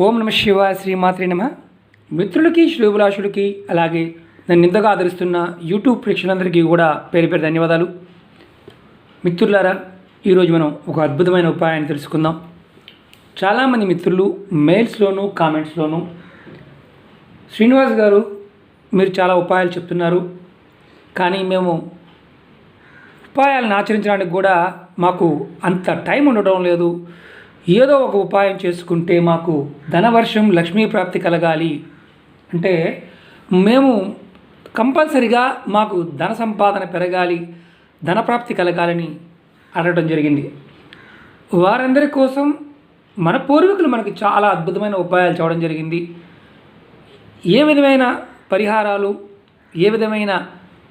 ఓం నమ శివాయ శ్రీమాత్రే నమ. మిత్రులకి శ్రేయోభిలాషులకి అలాగే నన్ను ఇంతగా ఆదరిస్తున్న యూట్యూబ్ ప్రేక్షకులందరికీ కూడా పేరు పేరు ధన్యవాదాలు. మిత్రులారా, ఈరోజు మనం ఒక అద్భుతమైన ఉపాయాన్ని తెలుసుకుందాం. చాలామంది మిత్రులు మెయిల్స్లోనూ కామెంట్స్లోనూ శ్రీనివాస్ గారు మీరు చాలా ఉపాయాలు చెప్తున్నారు, కానీ మేము ఉపాయాలను ఆచరించడానికి కూడా మాకు అంత టైం ఉండడం లేదు, ఏదో ఒక ఉపాయం చేసుకుంటే మాకు ధనవర్షం లక్ష్మీ ప్రాప్తి కలగాలి అంటే మేము కంపల్సరిగా మాకు ధన సంపాదన పెరగాలి, ధనప్రాప్తి కలగాలని అడగడం జరిగింది. వారందరి కోసం మన పూర్వీకులు మనకి చాలా అద్భుతమైన ఉపాయాలు చేయడం జరిగింది. ఏ విధమైన పరిహారాలు, ఏ విధమైన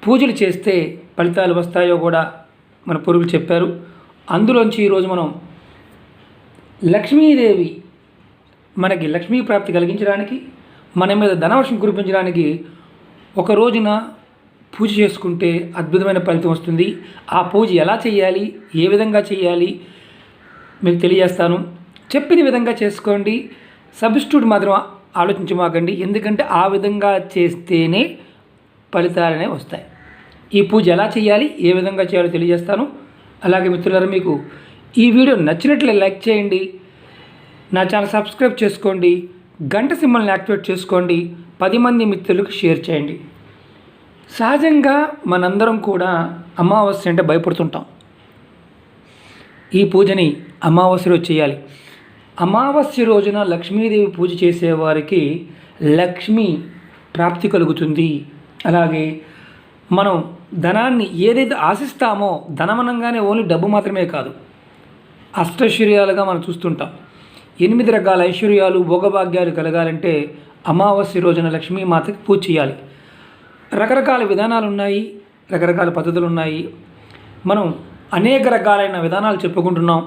పూజలు చేస్తే ఫలితాలు వస్తాయో కూడా మన పూర్వీకులు చెప్పారు. అందులోంచి ఈరోజు మనం లక్ష్మీదేవి మనకి లక్ష్మీ ప్రాప్తి కలిగించడానికి, మన మీద ధనవర్షం కురిపించడానికి ఒక రోజున పూజ చేసుకుంటే అద్భుతమైన ఫలితం వస్తుంది. ఆ పూజ ఎలా చేయాలి, ఏ విధంగా చేయాలి మీకు తెలియజేస్తాను. చెప్పిన విధంగా చేసుకోండి, సబ్స్టిట్యూట్ మాత్రం ఆలోచించమాకండి, ఎందుకంటే ఆ విధంగా చేస్తేనే ఫలితాలనే వస్తాయి. ఈ పూజ ఎలా చేయాలి, ఏ విధంగా చేయాలో తెలియజేస్తాను. అలాగే మిత్రులారా, మీకు ఈ వీడియో నచ్చినట్లే లైక్ చేయండి, నా ఛానల్ సబ్స్క్రైబ్ చేసుకోండి, గంట సింబల్ని యాక్టివేట్ చేసుకోండి, 10 మంది మిత్రులకు షేర్ చేయండి. సహజంగా మనందరం కూడా అమావాస్య అంటే భయపడుతుంటాం. ఈ పూజని అమావాస్య రోజు చేయాలి. అమావాస్య రోజున లక్ష్మీదేవి పూజ చేసేవారికి లక్ష్మీ ప్రాప్తి కలుగుతుంది. అలాగే మనం ధనాన్ని ఏదైతే ఆశిస్తామో, ధనమనంగానే ఓన్లీ డబ్బు మాత్రమే కాదు, అష్టైశ్వర్యాలుగా మనం చూస్తుంటాం. 8 రకాల ఐశ్వర్యాలు, భోగభాగ్యాలు కలగాలంటే అమావాస్య రోజున లక్ష్మీమాతకి పూజ చేయాలి. రకరకాల విధానాలు ఉన్నాయి, రకరకాల పద్ధతులు ఉన్నాయి. మనం అనేక రకాలైన విధానాలు చెప్పుకుంటున్నాం.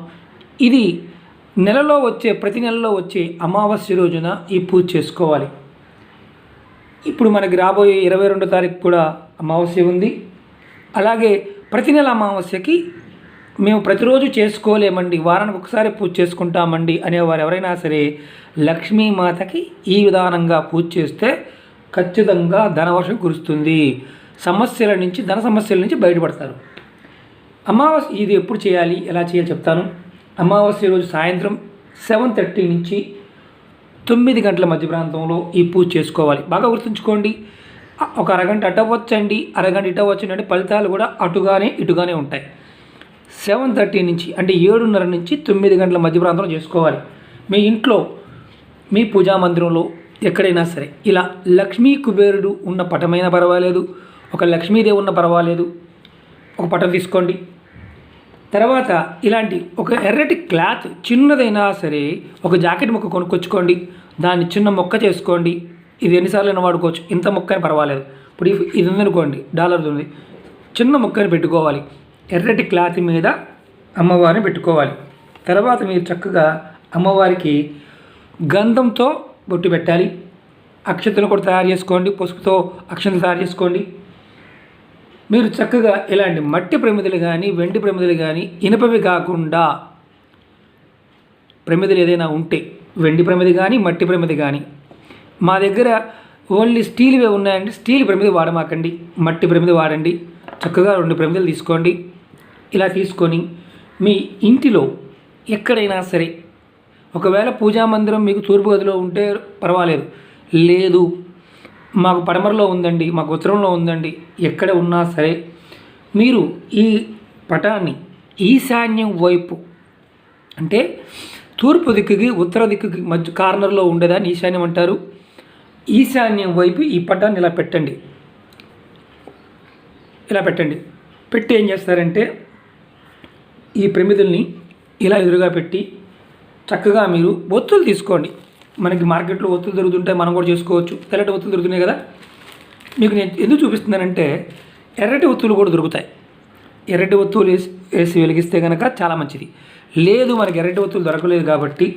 ఇది ప్రతి నెలలో వచ్చే అమావాస్య రోజున ఈ పూజ చేసుకోవాలి. ఇప్పుడు మనకి రాబోయే 22వ తారీఖు కూడా అమావాస్య ఉంది. అలాగే ప్రతి నెల అమావాస్యకి మేము ప్రతిరోజు చేసుకోలేమండి, వారానికి ఒకసారి పూజ చేసుకుంటామండి అనేవారు ఎవరైనా సరే లక్ష్మీమాతకి ఈ విధానంగా పూజ చేస్తే ఖచ్చితంగా ధనవర్షం కురుస్తుంది. ధన సమస్యల నుంచి బయటపడతారు. అమావాస్య ఇది ఎప్పుడు చేయాలి, ఎలా చేయాలి చెప్తాను. అమావాస్య రోజు సాయంత్రం 7:30 నుంచి 9 గంటల మధ్య ప్రాంతంలో ఈ పూజ చేసుకోవాలి. బాగా గుర్తుంచుకోండి, ఒక అరగంట అటు అవ్వచ్చండి, అరగంట ఇటు అవ్వచ్చండి, అంటే ఫలితాలు కూడా అటుగానే ఇటుగానే ఉంటాయి. 7:30 నుంచి అంటే 7:30 నుంచి 9 గంటల మధ్య ప్రాంతంలో చేసుకోవాలి. మీ ఇంట్లో, మీ పూజా మందిరంలో ఎక్కడైనా సరే ఇలా లక్ష్మీ కుబేరుడు ఉన్న పటమైనా పర్వాలేదు, ఒక లక్ష్మీదేవి ఉన్న పర్వాలేదు, ఒక పటం తీసుకోండి. తర్వాత ఇలాంటి ఒక ఎర్రటి క్లాత్ చిన్నదైనా సరే ఒక జాకెట్ ముక్క కొనుక్కొచ్చుకోండి, దాన్ని చిన్న మొక్క చేసుకోండి. ఇది ఎన్నిసార్లు అయినా వాడుకోవచ్చు, ఇంత మొక్కని పర్వాలేదు. ఇప్పుడు ఇది ఉందనుకోండి, $1 ఉంది, చిన్న మొక్కని పెట్టుకోవాలి. ఎర్రటి క్లాత్ మీద అమ్మవారిని పెట్టుకోవాలి. తర్వాత మీరు చక్కగా అమ్మవారికి గంధంతో బొట్టు పెట్టాలి. అక్షతలు కూడా తయారు చేసుకోండి, పసుపుతో అక్షతలు తయారు చేసుకోండి. మీరు చక్కగా ఇలాంటి మట్టి ప్రమిదలు కానీ, వెండి ప్రమిదలు కానీ, ఇనుపవి కాకుండా ప్రమిదలు ఏదైనా ఉంటే, వెండి ప్రమిది కానీ, మట్టి ప్రమిది కానీ. మా దగ్గర ఓన్లీ స్టీల్వే ఉన్నాయండి, స్టీల్ ప్రమిది వాడమాకండి, మట్టి ప్రమిది వాడండి. చక్కగా 2 ప్రమిదలు తీసుకోండి. ఇలా తీసుకొని మీ ఇంటిలో ఎక్కడైనా సరే, ఒకవేళ పూజా మందిరం మీకు తూర్పు గదిలో ఉంటే పర్వాలేదు, లేదు మాకు పడమరలో ఉందండి, మాకు ఉత్తరంలో ఉందండి, ఎక్కడ ఉన్నా సరే మీరు ఈ పటాన్ని ఈశాన్యం వైపు అంటే తూర్పు దిక్కుకి ఉత్తర దిక్కుకి మధ్య కార్నర్లో ఉండేదాన్ని ఈశాన్యం అంటారు. ఈశాన్యం వైపు ఈ పటాన్ని ఇలా పెట్టండి. పెట్టి ఏం చేస్తారంటే ఈ ప్రమిదల్ని ఇలా ఎదురుగా పెట్టి చక్కగా మీరు ఒత్తులు తీసుకోండి. మనకి మార్కెట్లో ఒత్తులు దొరుకుతుంటాయి, మనం కూడా చేసుకోవచ్చు. తెల్లటి ఒత్తులు దొరుకుతున్నాయి కదా. మీకు నేను ఎందుకు చూపిస్తున్నానంటే ఎర్రటి ఒత్తులు కూడా దొరుకుతాయి. ఎర్రటి ఒత్తులు వేసి వెలిగిస్తే కనుక చాలా మంచిది. లేదు మనకి ఎర్రటి ఒత్తులు దొరకలేదు కాబట్టి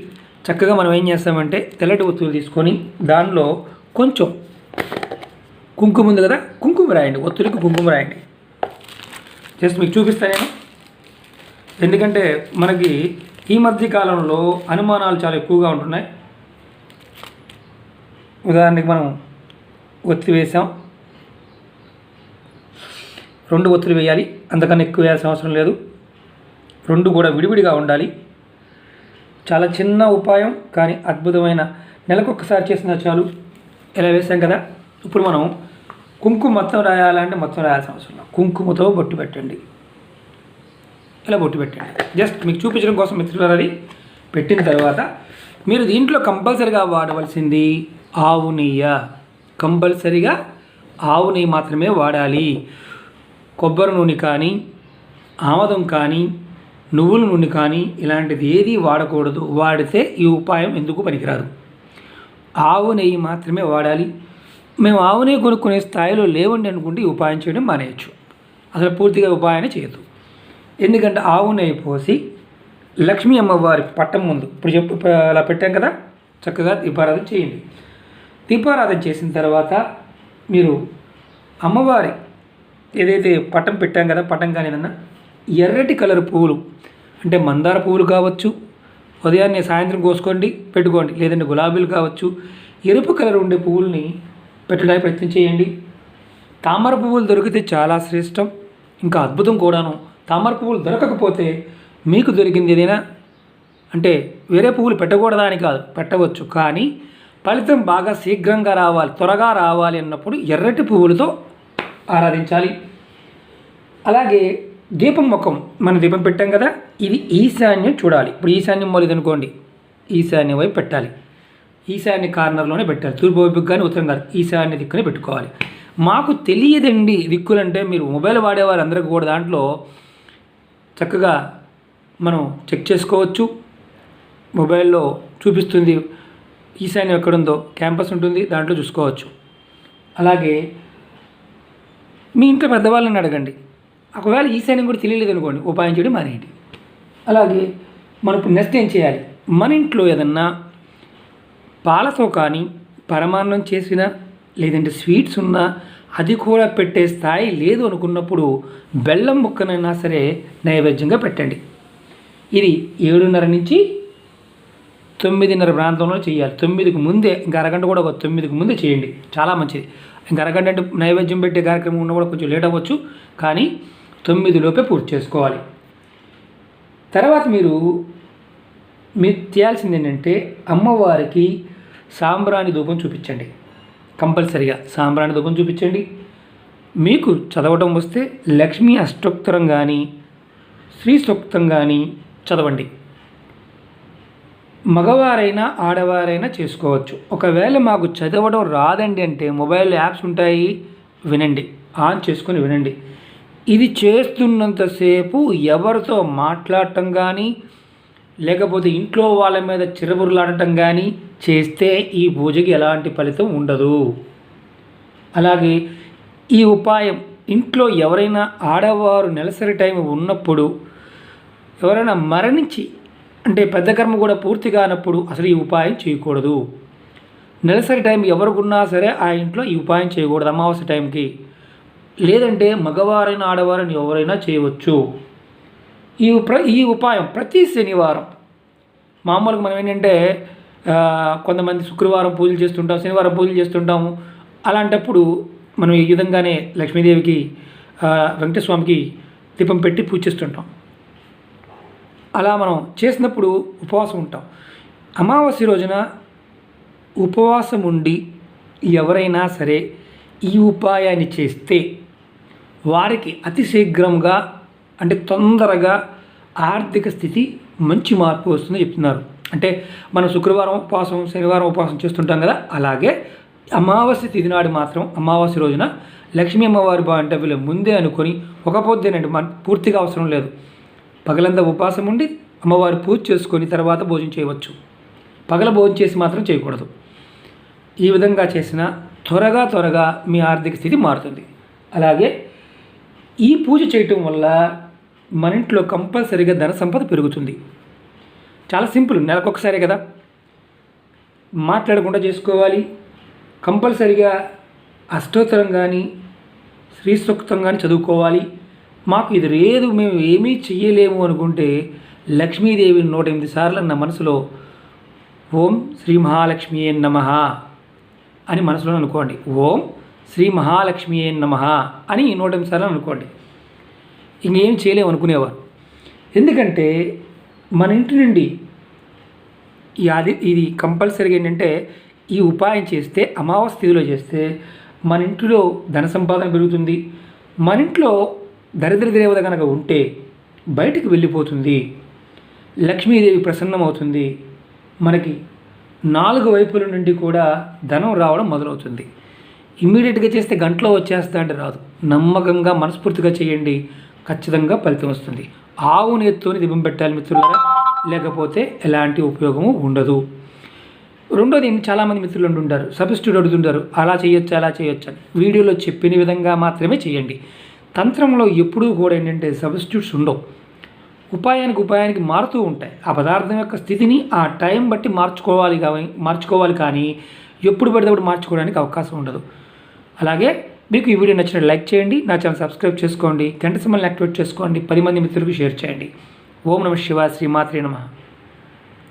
చక్కగా మనం ఏం చేస్తామంటే తెల్లటి ఒత్తులు తీసుకొని దానిలో కొంచెం కుంకుమ ఉంది కదా, కుంకుమ రాయండి, ఒత్తులకి కుంకుమ రాయండి. జస్ట్ మీకు చూపిస్తాను నేను, ఎందుకంటే మనకి ఈ మధ్య కాలంలో అనుమానాలు చాలా ఎక్కువగా ఉంటున్నాయి. ఉదాహరణకి మనం ఒత్తి వేసాం, 2 ఒత్తులు వేయాలి, అంతకన్నా ఎక్కువ వేయాల్సిన అవసరం లేదు. 2 కూడా విడివిడిగా ఉండాలి. చాలా చిన్న ఉపాయం కానీ అద్భుతమైన, నెలకొకసారి చేసినా చాలు. ఇలా వేసాం కదా. ఇప్పుడు మనం కుంకుమ మొత్తం రాయాలంటే మొత్తం రాయాల్సిన అవసరం లేదు. కుంకుమతో బొట్టు పెట్టండి. ఇలా బొట్టు పెట్టండి. జస్ట్ మీకు చూపించడం కోసం మిత్రులారా. అది పెట్టిన తర్వాత మీరు దీంట్లో కంపల్సరిగా వాడవలసింది ఆవు నెయ్యి. కంపల్సరిగా ఆవు నెయ్యి మాత్రమే వాడాలి. కొబ్బరి నూనె కానీ, ఆముదం కానీ, నువ్వుల నూనె కానీ ఇలాంటిది ఏది వాడకూడదు. వాడితే ఈ ఉపాయం ఎందుకు పనికిరాదు. ఆవు నెయ్యి మాత్రమే వాడాలి. మేము ఆవు నెయ్యి కొనుక్కునే స్థాయిలో లేవండి అనుకుంటే ఈ ఉపాయం చేయడం మానేయచ్చు. అసలు పూర్తిగా ఉపాయాన్ని చేయొద్దు. ఎందుకంటే ఆవు నెయ్యి పోసి లక్ష్మీ అమ్మవారి పట్టం ముందు ఇప్పుడు అలా పెట్టాం కదా, చక్కగా దీపారాధన చేయండి. దీపారాధన చేసిన తర్వాత మీరు అమ్మవారి ఏదైతే పట్టం పెట్టాం కదా, పట్టం కానీ ఏదన్నా ఎర్రటి కలర్ పువ్వులు అంటే మందార పువ్వులు కావచ్చు, ఉదయాన్నే సాయంత్రం కోసుకోండి పెట్టుకోండి, లేదంటే గులాబీలు కావచ్చు, ఎరుపు కలర్ ఉండే పువ్వుల్ని పెట్టడానికి ప్రయత్నం చేయండి. తామర పువ్వులు దొరికితే చాలా శ్రేష్టం, ఇంకా అద్భుతం కూడాను. తామర పువ్వులు దొరకకపోతే మీకు దొరికింది ఏదైనా అంటే వేరే పువ్వులు పెట్టకూడదా అని కాదు, పెట్టవచ్చు. కానీ ఫలితం బాగా శీఘ్రంగా రావాలి, త్వరగా రావాలి అన్నప్పుడు ఎర్రటి పువ్వులతో ఆరాధించాలి. అలాగే దీపం ముఖం, మనం దీపం పెట్టాం కదా, ఇది ఈశాన్యం చూడాలి. ఇప్పుడు ఈశాన్యం మొదలు అనుకోండి, ఈశాన్యం వైపు పెట్టాలి. ఈశాన్య కార్నర్లోనే పెట్టాలి. తూర్పు వైపుకి కానీ ఉత్తరం కానీ ఈశాన్య దిక్కునే పెట్టుకోవాలి. మాకు తెలియదండి దిక్కులంటే మీరు మొబైల్ వాడేవారు అందరికీ కూడా దాంట్లో చక్కగా మనం చెక్ చేసుకోవచ్చు. మొబైల్లో చూపిస్తుంది ఈశాన్యం ఎక్కడుందో, క్యాంపస్ ఉంటుంది దాంట్లో చూసుకోవచ్చు. అలాగే మీ ఇంట్లో పెద్దవాళ్ళని అడగండి. ఒకవేళ ఈశాన్యం కూడా తెలియలేదు అనుకోండి, ఉపాయం చేయడం మానేయండి. అలాగే మనం ఇప్పుడు నెక్స్ట్ ఏం చేయాలి, మన ఇంట్లో ఏదన్నా పాలతో కానీ పరమాన్నం చేసినా లేదంటే స్వీట్స్ ఉన్నా అది కూడా పెట్టే స్థాయి లేదు అనుకున్నప్పుడు బెల్లం ముక్కనైనా సరే నైవేద్యంగా పెట్టండి. ఇది 7:30 నుంచి 9:30 ప్రాంతంలో చేయాలి. 9కి ముందే, ఇంకా అరగంట కూడా ఒక 9కి ముందే చేయండి, చాలా మంచిది. ఇంకా అరగంట అంటే నైవేద్యం పెట్టే కార్యక్రమం ఉన్న కూడా కొంచెం లేట్ అవ్వచ్చు, కానీ 9 లోపే పూర్తి చేసుకోవాలి. తర్వాత మీరు చేయాల్సింది ఏంటంటే అమ్మవారికి సాంబ్రాణి ధూపం చూపించండి. కంపల్సరిగా సాంబ్రాణి ధూపం చూపించండి. మీకు చదవటం వస్తే లక్ష్మీ అష్టోత్తరం కానీ శ్రీ సూక్తం కానీ చదవండి. మగవారైనా ఆడవారైనా చేసుకోవచ్చు. ఒకవేళ మాకు చదవడం రాదండి అంటే మొబైల్ యాప్స్ ఉంటాయి, వినండి, ఆన్ చేసుకొని వినండి. ఇది చేస్తున్నంతసేపు ఎవరితో మాట్లాడటం కానీ లేకపోతే ఇంట్లో వాళ్ళ మీద చిరబురులాడటం కానీ చేస్తే ఈ పూజకి ఎలాంటి ఫలితం ఉండదు. అలాగే ఈ ఉపాయం ఇంట్లో ఎవరైనా ఆడవారు నెలసరి టైం ఉన్నప్పుడు, ఎవరైనా మరణించి అంటే పెద్ద కర్మ కూడా పూర్తి కానప్పుడు అసలు ఈ ఉపాయం చేయకూడదు. నెలసరి టైం ఎవరికున్నా సరే ఆ ఇంట్లో ఈ ఉపాయం చేయకూడదు అమావాస్య టైంకి. లేదంటే మగవారైనా ఆడవారైనా ఎవరైనా చేయవచ్చు. ఈ ఉపాయం ప్రతి శనివారం, మామూలుగా మనం ఏంటంటే కొంతమంది శుక్రవారం పూజలు చేస్తుంటాం, శనివారం పూజలు చేస్తుంటాము. అలాంటప్పుడు మనం ఈ విధంగానే లక్ష్మీదేవికి వెంకటస్వామికి దీపం పెట్టి పూజ చేస్తుంటాం. అలా మనం చేసినప్పుడు ఉపవాసం ఉంటాం. అమావాస్య రోజున ఉపవాసం ఉండి ఎవరైనా సరే ఈ ఉపాయాన్ని చేస్తే వారికి అతి శీఘ్రంగా అంటే తొందరగా ఆర్థిక స్థితి మంచి మార్పు వస్తుందని చెప్తున్నారు. అంటే మనం శుక్రవారం ఉపవాసం, శనివారం ఉపవాసం చేస్తుంటాం కదా, అలాగే అమావాస్య తిథి నాడు మాత్రం అమావాస్య రోజున లక్ష్మీ అమ్మవారి అంటే వీళ్ళు ముందే అనుకొని ఒక పొద్దునండి పూర్తిగా అవసరం లేదు, పగలంతా ఉపవాసం ఉండి అమ్మవారి పూజ చేసుకొని తర్వాత భోజనం చేయవచ్చు. పగల భోజనం చేసి మాత్రం చేయకూడదు. ఈ విధంగా చేసిన త్వరగా మీ ఆర్థిక స్థితి మారుతుంది. అలాగే ఈ పూజ చేయటం వల్ల మన ఇంట్లో కంపల్సరీగా ధన సంపద పెరుగుతుంది. చాలా సింపుల్, నెలకొకసారి కదా, మాట్లాడకుండా చేసుకోవాలి. కంపల్సరీగా అష్టోత్తరం కానీ శ్రీ సూక్తం కానీ చదువుకోవాలి. మాకు ఇది లేదు, మేము ఏమీ చెయ్యలేము అనుకుంటే లక్ష్మీదేవిని 108 సార్లు నా మనసులో ఓం శ్రీ మహాలక్ష్మీ నమః అని మనసులో అనుకోండి. ఓం శ్రీ మహాలక్ష్మియే నమః అని 108 సార్లు అనుకోండి. ఇంకేం చేయలేము అనుకునేవారు. ఎందుకంటే మన ఇంటి నుండి ఇది కంపల్సరీగా ఏంటంటే ఈ ఉపాయం చేస్తే అమావాస్య తిథిలో చేస్తే మన ఇంట్లో ధన సంపాదన పెరుగుతుంది. మన ఇంట్లో దరిద్ర దేవత కనుక ఉంటే బయటికి వెళ్ళిపోతుంది. లక్ష్మీదేవి ప్రసన్నమవుతుంది. మనకి 4 వైపుల నుండి కూడా ధనం రావడం మొదలవుతుంది. ఇమ్మీడియట్గా చేస్తే గంటలో వచ్చేస్తా అంటే రాదు. నమ్మకంగా మనస్ఫూర్తిగా చేయండి, ఖచ్చితంగా ఫలితం వస్తుంది. ఆవు నేతితోని దీపం పెట్టాలి మిత్రులారా, లేకపోతే ఎలాంటి ఉపయోగము ఉండదు. రెండోది, చాలామంది మిత్రులు అంటుంటారు, సబ్స్టిట్యూట్ అడుగుతుంటారు, అలా చేయొచ్చు అలా చేయొచ్చు అని. వీడియోలో చెప్పిన విధంగా మాత్రమే చేయండి. తంత్రంలో ఎప్పుడూ కూడా ఏంటంటే సబ్స్టిట్యూట్స్ ఉండవు. ఉపాయానికి మారుతూ ఉంటాయి. ఆ పదార్థం యొక్క స్థితిని ఆ టైం బట్టి మార్చుకోవాలి కానీ ఎప్పుడు పడితే అప్పుడు మార్చుకోవడానికి అవకాశం ఉండదు. అలాగే మీకు ఈ వీడియో నచ్చినట్టు లైక్ చేయండి, నా ఛానల్ సబ్స్క్రైబ్ చేసుకోండి, గంట సింబల్ని యాక్టివేట్ చేసుకోండి, 10 మంది మిత్రులకు షేర్ చేయండి. ఓం నమః శివాయ, శ్రీమాత్రే నమః.